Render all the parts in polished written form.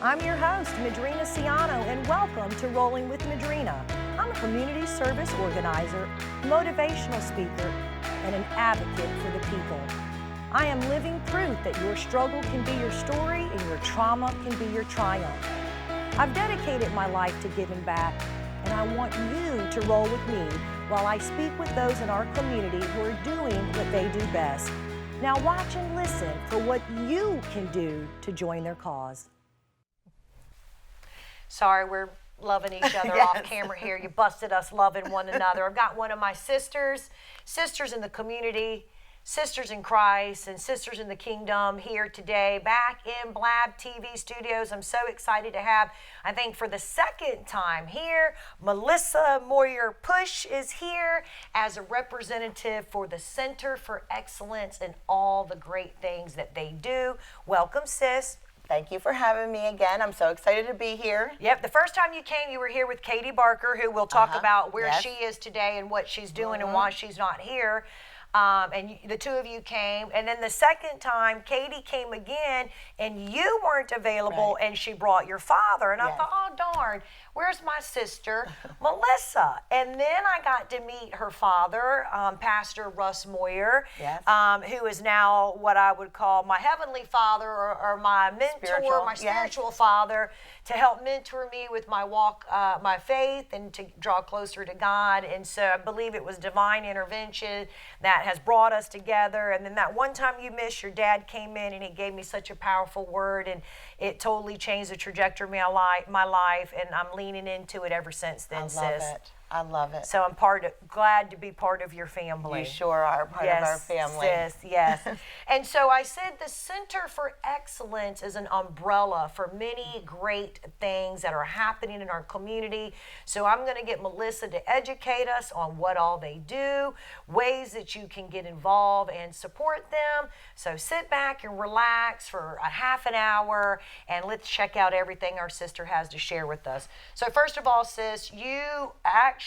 I'm your host, Madrina, and welcome to Rolling with Madrina. I'm a community service organizer, motivational speaker, and an advocate for the people. I am living proof that your struggle can be your story and your trauma can be your triumph. I've dedicated my life to giving back, and I want you to roll with me while I speak with those in our community who are doing what they do best. Now watch and listen for what you can do to join their cause. Sorry, we're loving each other Yes. off camera here. You busted us loving one another. I've got one of my sisters in the community, sisters in Christ, and sisters in the kingdom here today, back in Blab TV studios. I'm so excited to have, I think for the second time here, Melissa Moyer-Push is here as a representative for the Center for Excellence and all the great things that they do. Welcome, sis. Thank you for having me again. I'm so excited to be here. Yep, the first time you came, you were here with Katie Barker, who will talk about where Yes. she is today and what she's doing and why she's not here. The two of you came. And then the second time, Katie came again, and you weren't available, Right. and she brought your father. And I Yes. thought, oh, darn, where's my sister, Melissa? And then I got to meet her father, Pastor Russ Moyer, Yes. who is now what I would call my heavenly father or my mentor, my spiritual father, to help mentor me with my walk, my faith, and to draw closer to God. And so I believe it was divine intervention that has brought us together. And then that one time you missed, your dad came in and he gave me such a powerful word, and it totally changed the trajectory of my life, and I'm leaning into it ever since then, sis. I love it. So I'm glad to be part of your family. You sure are part of our family. Sis, yes. And so I said the Center for Excellence is an umbrella for many great things that are happening in our community. So I'm going to get Melissa to educate us on what all they do, ways that you can get involved and support them. So sit back and relax for a half an hour, and let's check out everything our sister has to share with us. So first of all, sis, you actually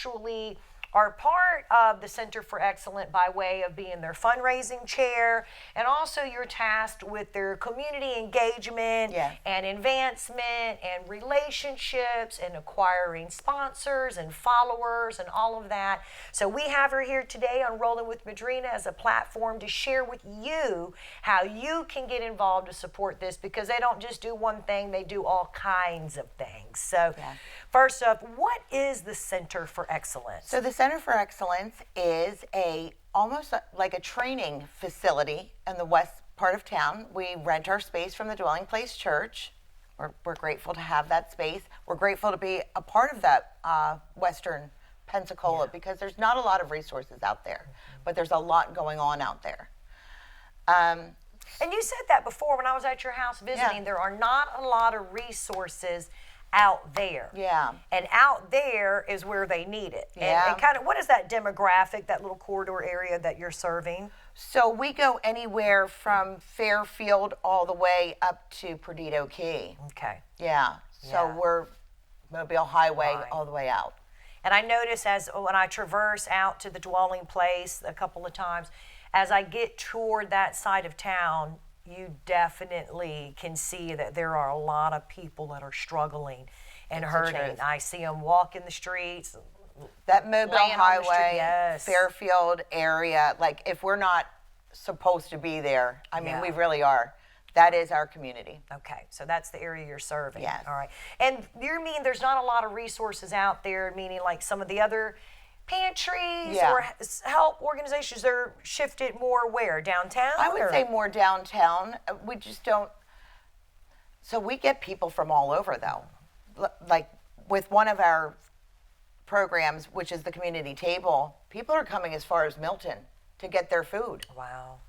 are part of the Center for Excellence by way of being their fundraising chair, and also you're tasked with their community engagement and advancement and relationships and acquiring sponsors and followers and all of that. So we have her here today on Rolling with Madrina as a platform to share with you how you can get involved to support this, because they don't just do one thing, they do all kinds of things. So first up, what is the Center for Excellence? So the Center for Excellence is almost like a training facility in the west part of town. We rent our space from the Dwelling Place Church. We're grateful to have that space. We're grateful to be a part of that Western Pensacola, because there's not a lot of resources out there, but there's a lot going on out there. And you said that before when I was at your house visiting, there are not a lot of resources out there. Yeah. And out there is where they need it. Yeah. And kind of, what is that demographic, that little corridor area that you're serving? So we go anywhere from Fairfield all the way up to Perdido Key. Okay. Yeah. So we're Mobile Highway all the way out. And I notice when I traverse out to the Dwelling Place a couple of times, as I get toward that side of town, you definitely can see that there are a lot of people that are struggling and hurting. I see them walking the streets. That Mobile Highway, yes. Fairfield area, like if we're not supposed to be there, I mean, we really are. That is our community. Okay, so that's the area you're serving. Yes. All right. And you mean there's not a lot of resources out there, meaning like some of the other pantries or help organizations, they're shifted more where? Downtown? I would say more downtown. We just don't. So we get people from all over, though. Like with one of our programs, which is the community table, people are coming as far as Milton to get their food. Wow.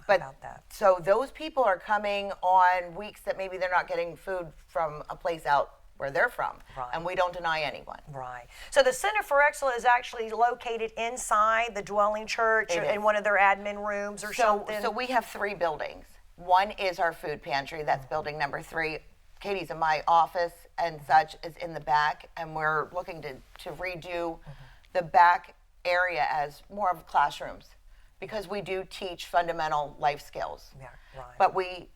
But about that. So those people are coming on weeks that maybe they're not getting food from a place out where they're from, and we don't deny anyone. Right. So the Center for Excellence is actually located inside the Dwelling Church in one of their admin rooms or something? So we have 3 buildings. One is our food pantry. That's building number 3. Katie's in my office and such is in the back, and we're looking to redo the back area as more of classrooms, because we do teach fundamental life skills. Yeah, right. But we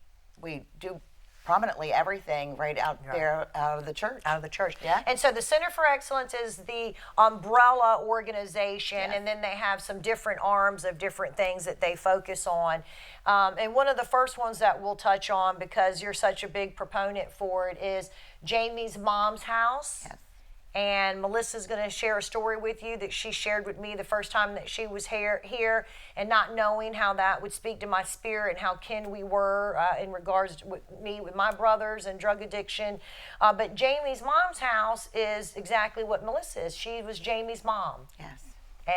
do prominently everything right out there out of the church. Out of the church. Yeah. And so the Center for Excellence is the umbrella organization, Yes. and then they have some different arms of different things that they focus on. And one of the first ones that we'll touch on, because you're such a big proponent for it, is Jamie's Mom's House. Yes. And Melissa's going to share a story with you that she shared with me the first time that she was here, and not knowing how that would speak to my spirit and how kin we were in regards to with my brothers and drug addiction. But Jamie's Mom's House is exactly what Melissa is. She was Jamie's mom. Yes.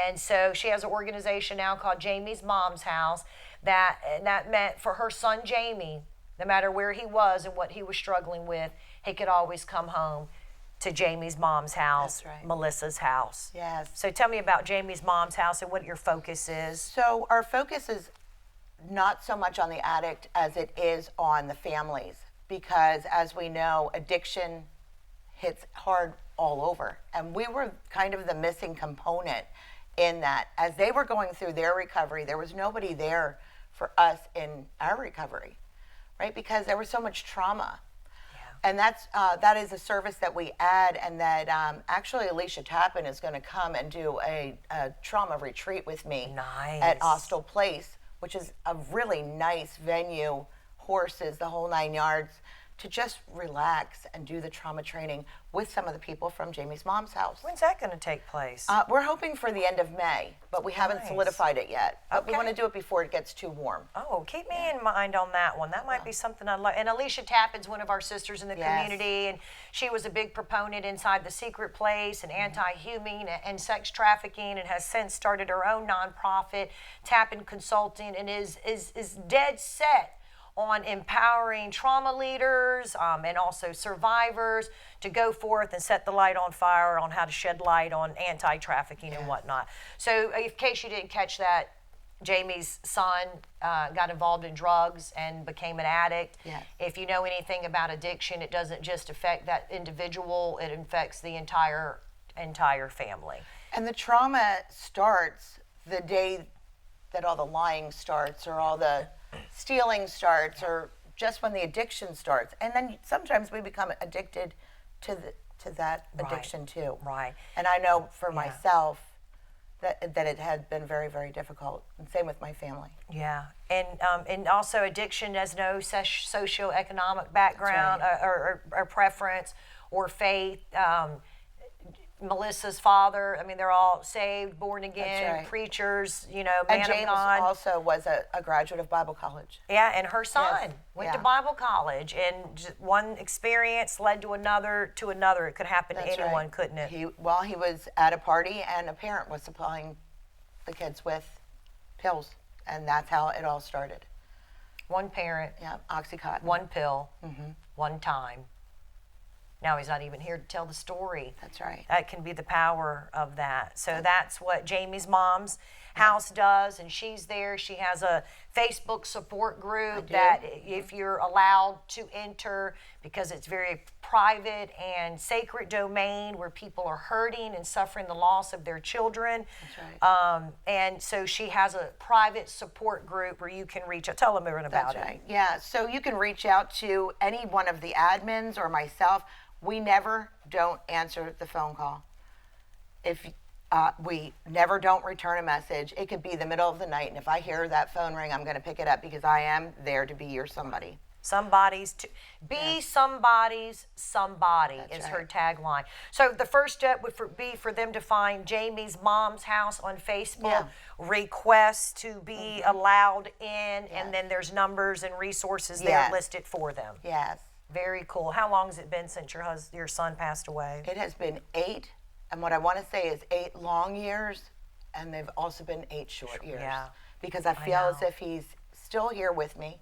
And so she has an organization now called Jamie's Mom's House that meant for her son Jamie, no matter where he was and what he was struggling with, he could always come home to Jamie's mom's house, That's right. Melissa's house. Yes. So tell me about Jamie's mom's house and what your focus is. So our focus is not so much on the addict as it is on the families, because as we know, addiction hits hard all over. And we were kind of the missing component in that. As they were going through their recovery, there was nobody there for us in our recovery, right? Because there was so much trauma. And that is a service that we add, and that actually Alicia Tappan is going to come and do a trauma retreat with me at Austell Place, which is a really nice venue, horses, the whole 9 yards, to just relax and do the trauma training with some of the people from Jamie's mom's house. When's that going to take place? We're hoping for the end of May, but we haven't solidified it yet. But we Okay. want to do it before it gets too warm. Oh, keep me in mind on that one. That might be something I'd like. And Alicia Tappan's one of our sisters in the Yes. community, and she was a big proponent inside the Secret Place and anti-huming and sex trafficking, and has since started her own nonprofit, Tappan Consulting, and is dead set on empowering trauma leaders and also survivors to go forth and set the light on fire on how to shed light on anti-trafficking and whatnot. So in case you didn't catch that, Jamie's son got involved in drugs and became an addict. Yes. If you know anything about addiction, it doesn't just affect that individual, it affects the entire family. And the trauma starts the day that all the lying starts, or all the stealing starts, or just when the addiction starts. And then sometimes we become addicted to that addiction too. Right. And I know for myself that it had been very, very difficult. And same with my family. Yeah, and also addiction has no socioeconomic background or preference or faith. Melissa's father, I mean, they're all saved, born again, right. preachers, man And of James God. also was a graduate of Bible college. Yeah, and her son Yes, went to yeah. Bible college, and just one experience led to another. It could happen to anyone, right. couldn't it? He was at a party, and a parent was supplying the kids with pills, and that's how it all started. One parent, Yeah, Oxycontin. one pill, one time. Now he's not even here to tell the story. That's right. That can be the power of that. So that's what Jamie's mom's house does, and she's there. She has a Facebook support group that if you're allowed to enter, because it's very private and sacred domain where people are hurting and suffering the loss of their children. That's right. And so she has a private support group where you can reach out. Tell them about That's it. right. Yeah, so you can reach out to any one of the admins or myself. We don't answer the phone call. If we never don't return a message. It could be the middle of the night, and if I hear that phone ring, I'm going to pick it up, because I am there to be your somebody. Be somebody's somebody. That's is right. her tagline. So the first step would be for them to find Jamie's mom's house on Facebook, Yeah. request to be allowed in, and then there's numbers and resources there Yes. listed for them. Yes. Very cool. How long has it been since your son passed away? It has been 8, and what I want to say is 8 long years, and they've also been 8 short years. Yeah. Because I feel as if he's still here with me.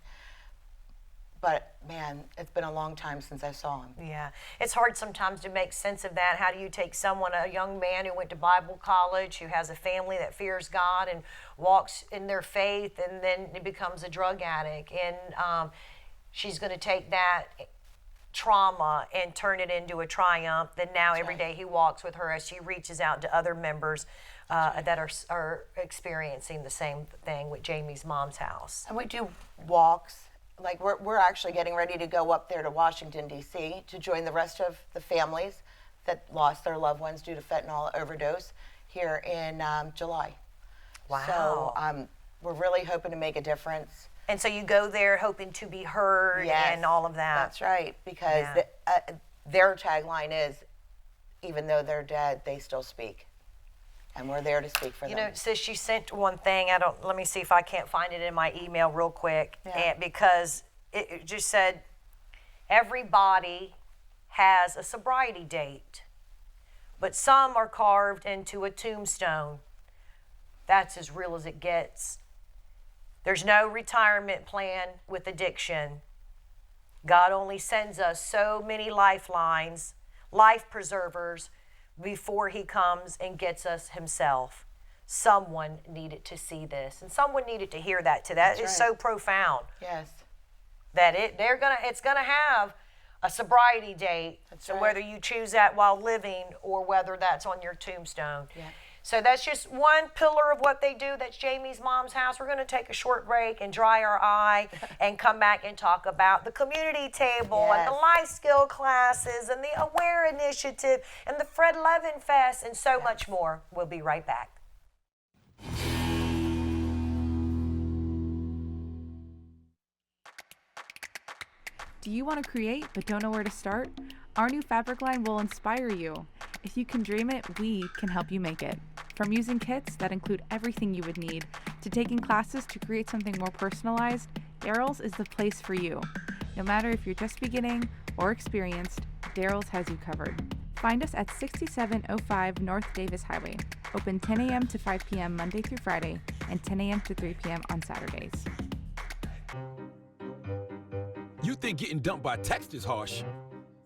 But man, it's been a long time since I saw him. Yeah, it's hard sometimes to make sense of that. How do you take a young man who went to Bible college, who has a family that fears God and walks in their faith, and then he becomes a drug addict? And she's going to take that trauma and turn it into a triumph. Then now every day he walks with her as she reaches out to other members that are experiencing the same thing with Jamie's mom's house. And we do walks like we're actually getting ready to go up there to Washington, D.C. to join the rest of the families that lost their loved ones due to fentanyl overdose here in July. Wow. So we're really hoping to make a difference. And so you go there hoping to be heard and all of that. That's right, because their tagline is, even though they're dead, they still speak. And we're there to speak for them. You know, sis, you sent one thing. Let me see if I can't find it in my email real quick. Yeah. Because it just said, everybody has a sobriety date, but some are carved into a tombstone. That's as real as it gets. There's no retirement plan with addiction. God only sends us so many lifelines, life preservers, before he comes and gets us himself. Someone needed to see this, and someone needed to hear that too. That is so profound. Yes. That it's gonna have a sobriety date. That's so right. whether you choose that while living or whether that's on your tombstone. Yeah. So that's just one pillar of what they do. That's Jamie's Mom's House. We're going to take a short break and dry our eye and come back and talk about the community table and the life skill classes and the Aware Initiative and the Fred Levin Fest and so much more. We'll be right back. Do you want to create but don't know where to start? Our new fabric line will inspire you. If you can dream it, we can help you make it. From using kits that include everything you would need, to taking classes to create something more personalized, Daryl's is the place for you. No matter if you're just beginning or experienced, Daryl's has you covered. Find us at 6705 North Davis Highway, open 10 a.m. to 5 p.m. Monday through Friday, and 10 a.m. to 3 p.m. on Saturdays. You think getting dumped by text is harsh?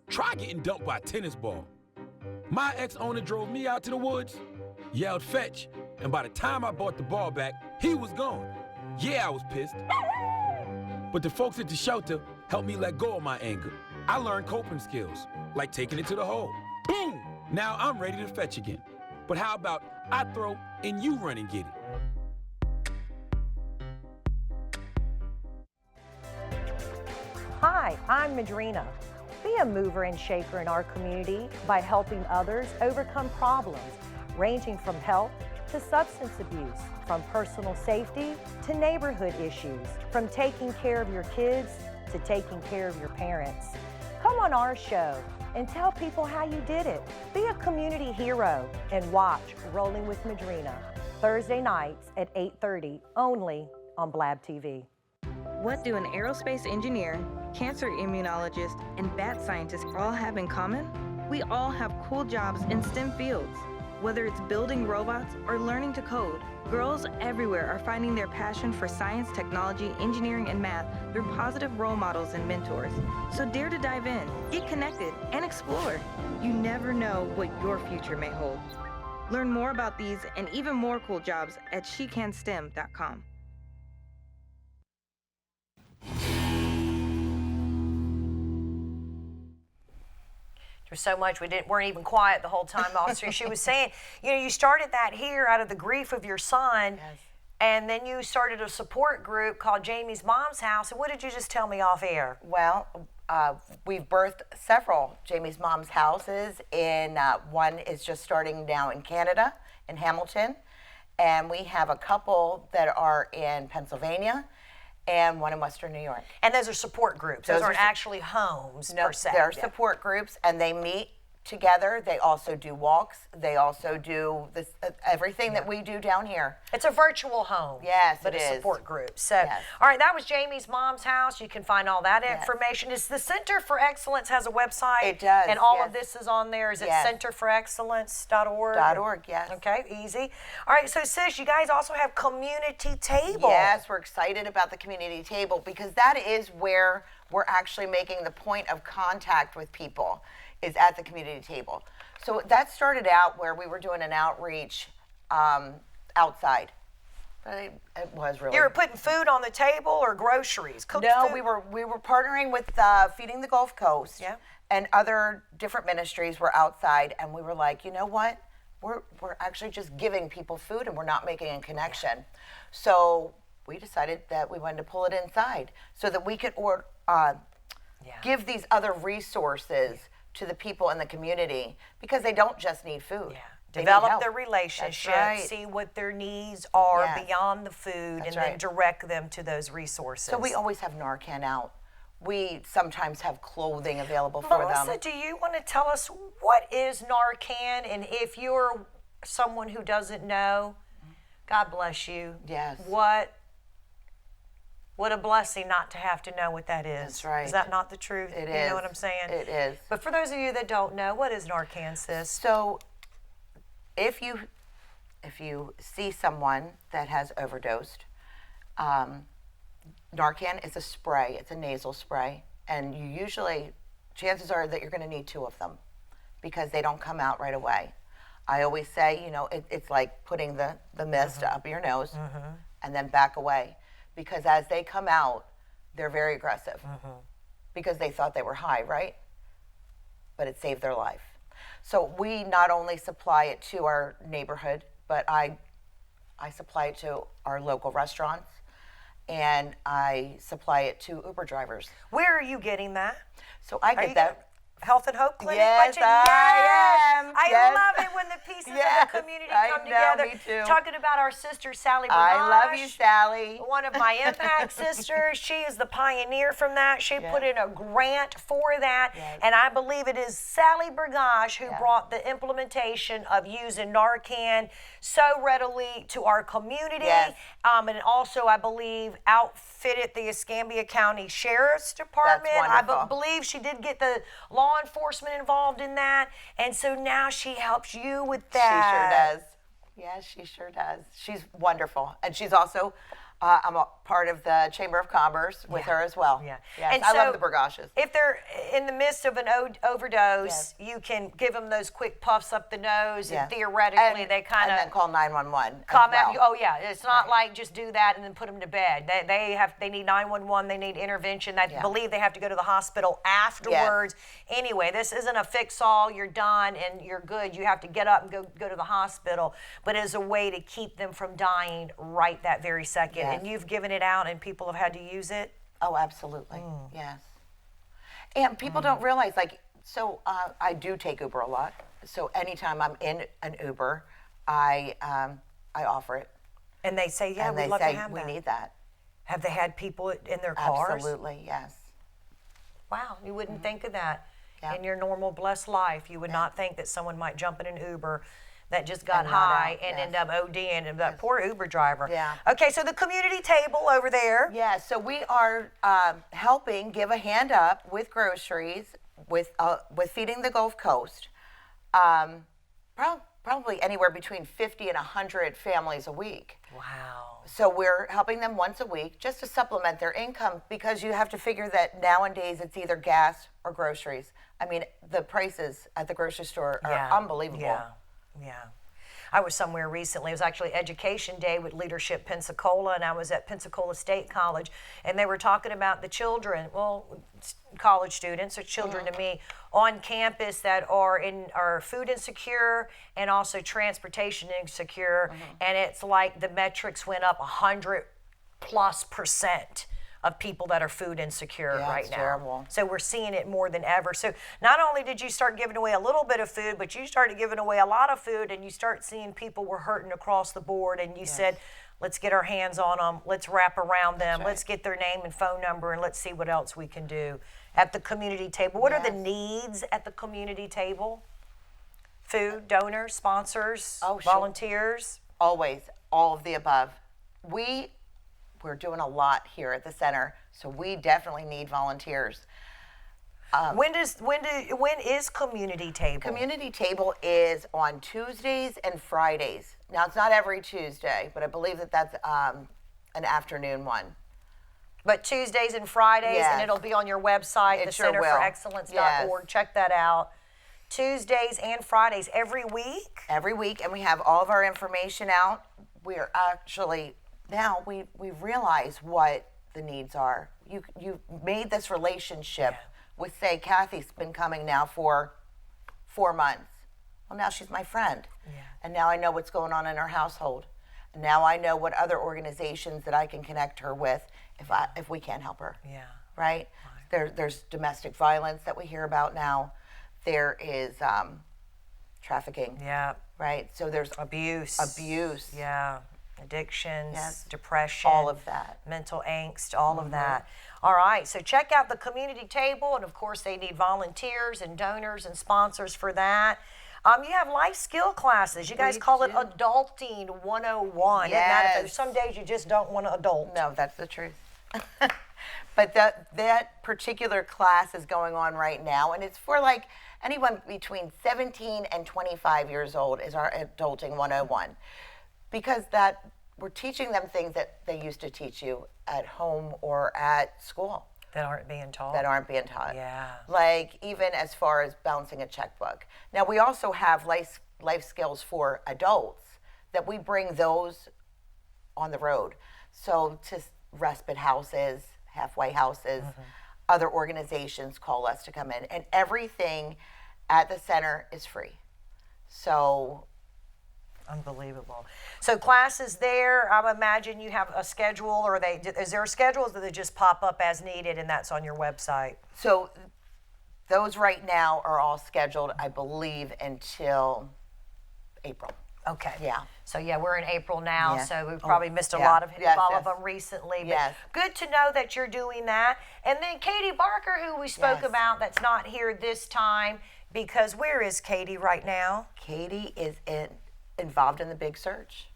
Try getting dumped by a tennis ball. My ex-owner drove me out to the woods, yelled fetch, and by the time I bought the ball back, he was gone. Yeah, I was pissed. But the folks at the shelter helped me let go of my anger. I learned coping skills, like taking it to the hole. Boom! Now I'm ready to fetch again. But how about I throw and you run and get it? Hi, I'm Madrina. Be a mover and shaker in our community by helping others overcome problems ranging from health to substance abuse, from personal safety to neighborhood issues, from taking care of your kids to taking care of your parents. Come on our show and tell people how you did it. Be a community hero and watch Rolling with Madrina, Thursday nights at 8:30, only on Blab TV. What do an aerospace engineer, cancer immunologist, and bat scientist all have in common? We all have cool jobs in STEM fields. Whether it's building robots or learning to code, girls everywhere are finding their passion for science, technology, engineering, and math through positive role models and mentors. So dare to dive in, get connected, and explore. You never know what your future may hold. Learn more about these and even more cool jobs at shecanstem.com. There's so much weren't even quiet the whole time, officer. She was saying, you started that here out of the grief of your son, and then you started a support group called Jamie's Mom's House. And what did you just tell me off air? Well, we've birthed several Jamie's Mom's Houses. One is just starting now in Canada, in Hamilton, and we have a couple that are in Pennsylvania, and one in Western New York. And those are support groups. Those aren't actually homes per se. They're support groups, and they meet together. They also do walks. They also do everything that we do down here. It's a virtual home. Yes, but it a is. support group. So, all right, that was Jamie's Mom's House. You can find all that information. Is the Center for Excellence has a website? It does. And all of this is on there. Is it centerforexcellence.org? .org, yes. Okay, easy. All right, so sis, you guys also have community table. Yes, we're excited about the community table because that is where we're actually making the point of contact with people, is at the community table. So that started out where we were doing an outreach outside. But it was really. You were putting food on the table or groceries? Cooked food? We were partnering with Feeding the Gulf Coast, and other different ministries were outside, and we were like, you know what? We're actually just giving people food, and we're not making a connection. So we decided that we wanted to pull it inside so that we could give these other resources to the people in the community, because they don't just need food. Yeah. They need Develop help. their relationship, That's right. see what their needs are Yes. beyond the food, That's and then right. direct them to those resources. So we always have Narcan out. We sometimes have clothing available for Melissa, them. do you want to tell us what is Narcan? And if you're someone who doesn't know, God bless you. Yes. What a blessing not to have to know what that is. That's right. Is that not the truth? It You is. know what I'm saying? It is. But for those of you that don't know, what is Narcan, sis? So if you see someone that has overdosed, Narcan is a spray. It's a nasal spray, and you usually, chances are that you're going to need 2 of them because they don't come out right away. I always say, it's like putting the mist up your nose and then back away, because as they come out, they're very aggressive because they thought they were high, right? But it saved their life. So we not only supply it to our neighborhood, but I supply it to our local restaurants, and I supply it to Uber drivers. Where are you getting that? So I Are get you that. Health and Hope Clinic? Yes, Budget? I am. I Yes. love it when the pieces Yes, of the community I come know, together. me too. Talking about our sister, Sally Bergosh. I love you, Sally. One of my impact sisters. She is the pioneer from that. She put in a grant for that. Yes. And I believe it is Sally Bergosh who Yeah. brought the implementation of using Narcan so readily to our community. Yes. And also, I believe, outfitted the Escambia County Sheriff's Department. I wonderful. believe she did get the law enforcement involved in that. And so now she helps you with that. She sure does. Yes, she sure does. She's wonderful. And she's also, I'm a part of the Chamber of Commerce with her as well. Yeah. Yes, And I so love the Bergoshes. If they're in the midst of an overdose, Yes. you can give them those quick puffs up the nose, Yes. and theoretically And- they kind And then of call 911 come as out. well. Oh yeah, it's not like just do that and then put them to bed. They need 911. They need intervention. I believe they have to go to the hospital afterwards. Anyway, this isn't a fix all. You're done and you're good. You have to get up and go to the hospital, but as a way to keep them from dying right that very second. Yes. And you've given it out, and people have had to use it. Oh, absolutely. Yes. And people don't realize, I do take Uber a lot. So anytime I'm in an Uber, I offer it. And they say, yeah, and we'd they love say, to have we that. need that. Have they had people in their cars? Absolutely, yes. Wow, you wouldn't think of that Yeah. in your normal blessed life. You would not think that someone might jump in an Uber that just got And not high out, and yes. end up ODing, and that poor Uber driver. Yeah. Okay, so the community table over there. Yeah, so we are helping give a hand up with groceries, with feeding the Gulf Coast. Probably anywhere between 50 and 100 families a week. Wow. So we're helping them once a week just to supplement their income, because you have to figure that nowadays it's either gas or groceries. I mean, the prices at the grocery store are unbelievable. Yeah. I was somewhere recently. It was actually Education Day with Leadership Pensacola, and I was at Pensacola State College, and they were talking about the children, college students or children to me, on campus that are food insecure and also transportation insecure, and it's like the metrics went up 100+% of people that are food insecure Yeah, right it's now. terrible. So we're seeing it more than ever. So not only did you start giving away a little bit of food, but you started giving away a lot of food, and you start seeing people were hurting across the board, and you said, let's get our hands on them, let's wrap around them, right. let's get their name and phone number, and let's see what else we can do at the community table. What are the Yes. needs at the community table? Food, donors, sponsors, Oh, sure. volunteers? Always, all of the above. We're doing a lot here at the center, so we definitely need volunteers. When is community table? Community table is on Tuesdays and Fridays. Now, it's not every Tuesday, but I believe that that's an afternoon one. But Tuesdays and Fridays, Yes. and it'll be on your website, It sure will. thecenterforexcellence.org. Yes. Check that out. Tuesdays and Fridays every week. Every week, and we have all of our information out. We are actually, now we realize what the needs are. You made this relationship with, say, Kathy's been coming now for 4 months. Well, now she's my friend. Yeah. And now I know what's going on in her household. Now I know what other organizations that I can connect her with if we can't help her. Yeah. Right? There's domestic violence that we hear about now. There is trafficking. Yeah. Right? So there's Abuse. Yeah. Addictions, Yes. depression. all of that. Mental angst, all of that. All right, so check out the community table, and of course they need volunteers and donors and sponsors for that. You have life skill classes. You guys call it Adulting 101. Isn't that if some days you just don't want to adult? No, that's the truth. But that particular class is going on right now, and it's for like anyone between 17 and 25 years old is our Adulting 101. Because we're teaching them things that they used to teach you at home or at school. That aren't being taught. Yeah. Like even as far as balancing a checkbook. Now we also have life skills for adults that we bring those on the road. So to respite houses, halfway houses, other organizations call us to come in, and everything at the center is free. So unbelievable. So classes there, I would imagine you have a schedule, or is there a schedule that they just pop up as needed and that's on your website? So those right now are all scheduled, I believe, until April. Okay. Yeah. So yeah, we're in April now, Yeah. so we've probably missed a yeah. lot of Yes, all yes. of them recently. But Yes. good to know that you're doing that. And then Katie Barker, who we spoke Yes. about, that's not here this time, because where is Katie right now? Katie is involved in the big search,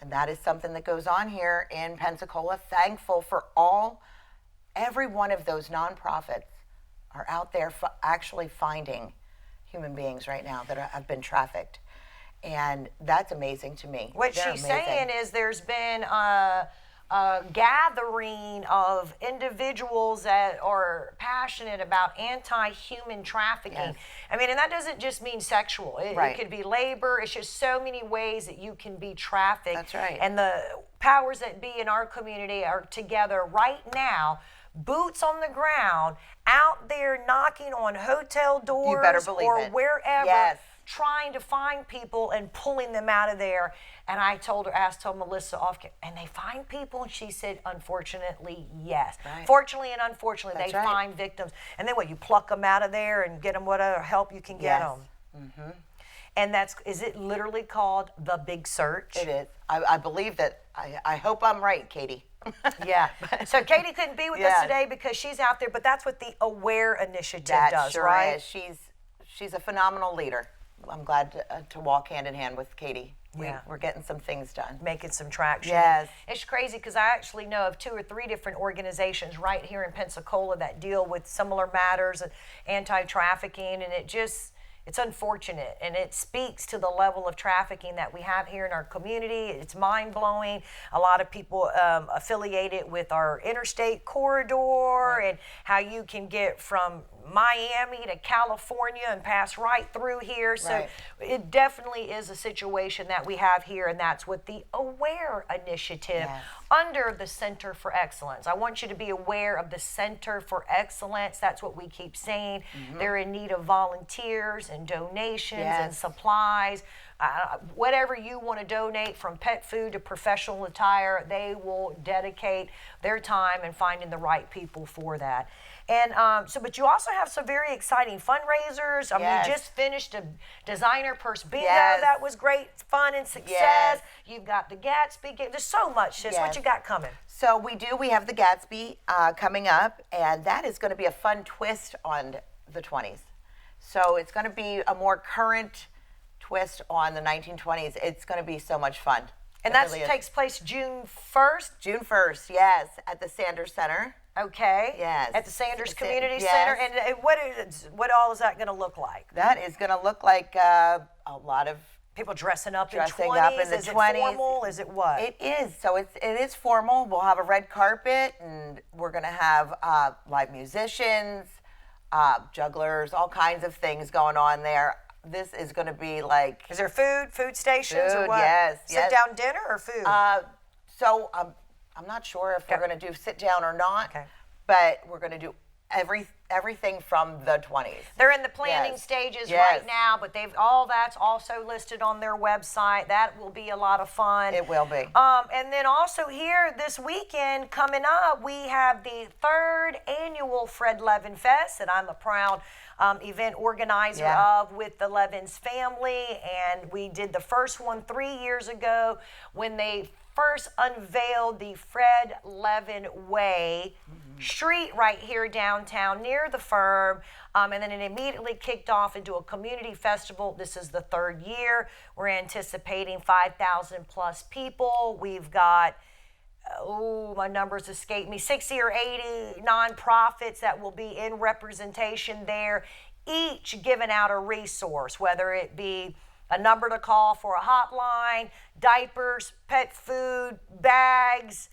and that is something that goes on here in Pensacola. Thankful for every one of those nonprofits are out there actually finding human beings right now that have been trafficked, and that's amazing to me. What They're she's amazing. saying is there's been a gathering of individuals that are passionate about anti-human trafficking. Yes. I mean, and that doesn't just mean sexual. It Right. could be labor. It's just so many ways that you can be trafficked. That's right. And the powers that be in our community are together right now, boots on the ground, out there knocking on hotel doors better believe or it. wherever. Yes. Trying to find people and pulling them out of there. And I told Melissa off, and they find people? And she said, unfortunately, yes. Right. Fortunately and unfortunately, That's they right. find victims. And then what, you pluck them out of there and get them whatever help you can get Yes. them. And is it literally called The Big Search? It is. I believe that. I hope I'm right, Katie. Yeah. So Katie couldn't be with us Yeah. today because she's out there, but that's what the Aware Initiative That does, sure right? is. She's a phenomenal leader. I'm glad to walk hand in hand with Katie. Yeah. We're getting some things done. Making some traction. Yes. It's crazy because I actually know of 2 or 3 different organizations right here in Pensacola that deal with similar matters, anti-trafficking, and it's unfortunate, and it speaks to the level of trafficking that we have here in our community. It's mind-blowing. A lot of people affiliate it with our interstate corridor and how you can get from Miami to California and pass right through here. So Right. it definitely is a situation that we have here, and that's what the Aware Initiative Yes. under the Center for Excellence. I want you to be aware of the Center for Excellence. That's what we keep saying. They're in need of volunteers and donations and Yes. supplies. Whatever you want to donate, from pet food to professional attire, they will dedicate their time in finding the right people for that. And but you also have some very exciting fundraisers. Yes. You just finished a designer purse bingo. Yes. That was great fun and success. Yes. You've got the Gatsby. There's so much, sis. What Yes. you got coming? So we have the Gatsby coming up, and that is going to be a fun twist on the 20s. So it's going to be a more current twist on the 1920s. It's going to be so much fun. And It that really is. takes place June 1st. June 1st, yes, at the Sanders Center. Okay. Yes. At the Sanders Yes. Community Center. And what all is that going to look like? That is going to look like a lot of People dressing up Dressing in 20s. up in the is 20s. It formal? Is it what? It is. So it is formal. We'll have a red carpet, and we're going to have live musicians, jugglers, all kinds of things going on there. This is going to be like Is there food stations or Food, what? yes, Sit yes. down dinner or food? so I'm not sure if we're going to do sit down or not. Okay. But we're going to do everything from the 20s. They're in the planning Yes. stages Yes. right now, but that's also listed on their website. That will be a lot of fun. It will be. And then also here this weekend coming up, we have the 3rd annual Fred Levin Fest that I'm a proud event organizer of with the Levins family. And we did the first one 3 years ago when they first unveiled the Fred Levin Way street right here downtown near the firm. And then it immediately kicked off into a community festival. This is the 3rd year. We're anticipating 5,000 plus people. We've got, my numbers escape me, 60 or 80 nonprofits that will be in representation there, each giving out a resource, whether it be a number to call for a hotline, diapers, pet food, bags,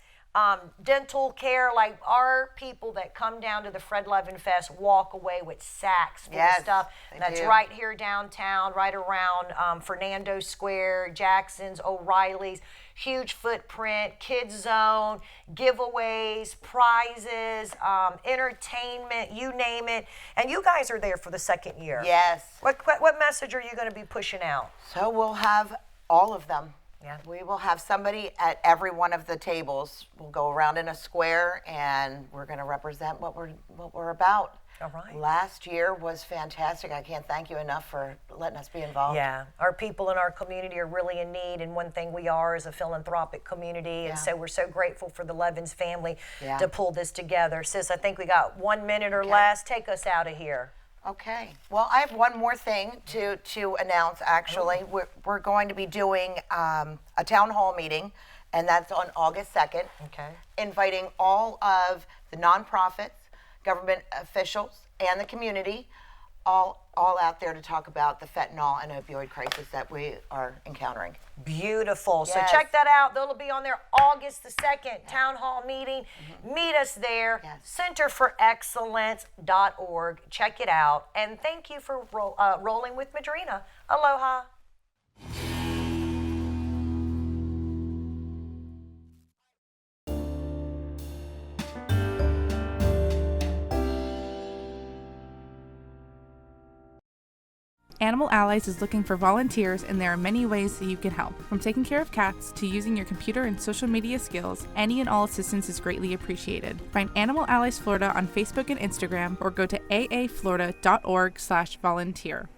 dental care. Like our people that come down to the Fred Levin Fest walk away with sacks full of stuff. And that's right here downtown, right around Fernando Square, Jackson's, O'Reilly's. Huge footprint, kids zone, giveaways, prizes, entertainment, you name it. And you guys are there for the 2nd year. Yes. What message are you going to be pushing out? So we'll have all of them. Yeah. We will have somebody at every one of the tables. We'll go around in a square, and we're going to represent what we're about. All right. Last year was fantastic. I can't thank you enough for letting us be involved. Yeah, our people in our community are really in need, and one thing we are is a philanthropic community, and so we're so grateful for the Levins family to pull this together. Sis, I think we got 1 minute or less. Take us out of here. Okay. Well, I have one more thing to announce, actually. We're going to be doing a town hall meeting, and that's on August 2nd. Okay. Inviting all of the nonprofits, government officials, and the community all out there to talk about the fentanyl and opioid crisis that we are encountering. Beautiful. Yes. So check that out. They'll be on there August the 2nd, town hall meeting. Meet us there. Yes. Centerforexcellence.org. Check it out. And thank you for rolling with Madrina. Aloha. Animal Allies is looking for volunteers, and there are many ways that you can help. From taking care of cats to using your computer and social media skills, any and all assistance is greatly appreciated. Find Animal Allies Florida on Facebook and Instagram, or go to aaflorida.org/volunteer.